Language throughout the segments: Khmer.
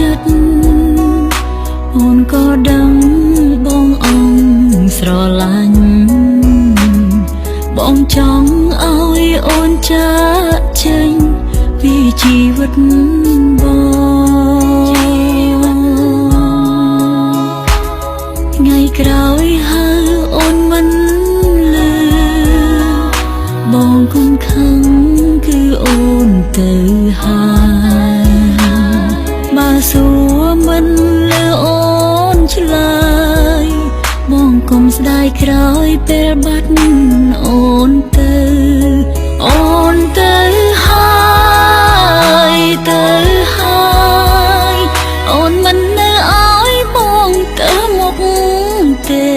ចិត្តអូនក៏ដឹងបងអង្គស្រឡាញ់បងចង់ឲ្យអូនចាកចេញពីជីវិតបងថ្ងៃក្រោយហើអូនមិនលឺបងគុំខឹងគឺអូនទៅហើយបើសួរមិនលើអូនឆ្លើយបងគុំស្ដាយក្រោយពេលបាត់អូនទៅអូនទៅហើយទៅហើយអូនមិននៅឲ្យបងទៅមុខទេ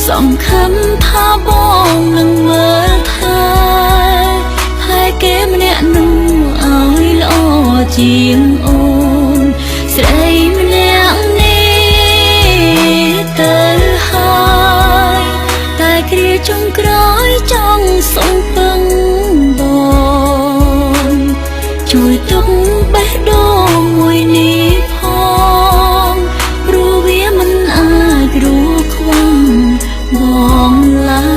សង្ឃឹមថាបងនឹងមើលថែគេម្នាក់នោះឲ្យល្អជាងអូនស្រីម្នាក់នេះទៅហើយតែគ្រាចុងក្រោយចង់សុំពឹងបងជួយទុកបេះដូងមួយនេះផងព្រោះវាមិនអាចរស់ខ្វះបងឡើយ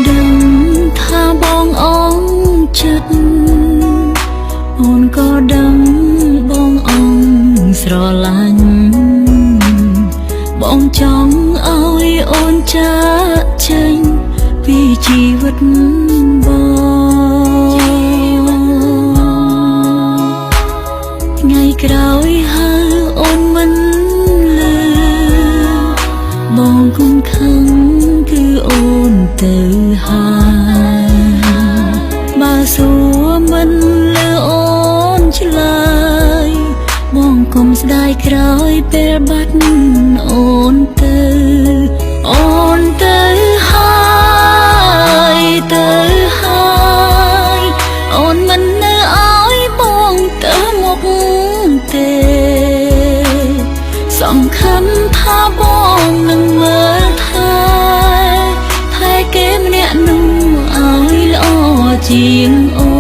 ដឹងថាបងអងចិត្តអូនក៏ដឹងបងអងស្រឡាញ់បងចង់ឲ្យអូនចាកចេញពីជីវិតបងថ្ងៃក្រោយហើអូនមិនលឺបងគុំខឹងគឺអូនទៅហើយបើសួរមិនលើអូនឆ្លើយបងគុំស្ដាយក្រោយពេលបាត់អូនទៅអូនទៅហើយទៅហើយអូនមិននៅឲ្យបងទៅមុខទេសង្ឃឹមថាបងនឹងមើលថែគេម្នាក់នោះឲ្យល្អជាងអូ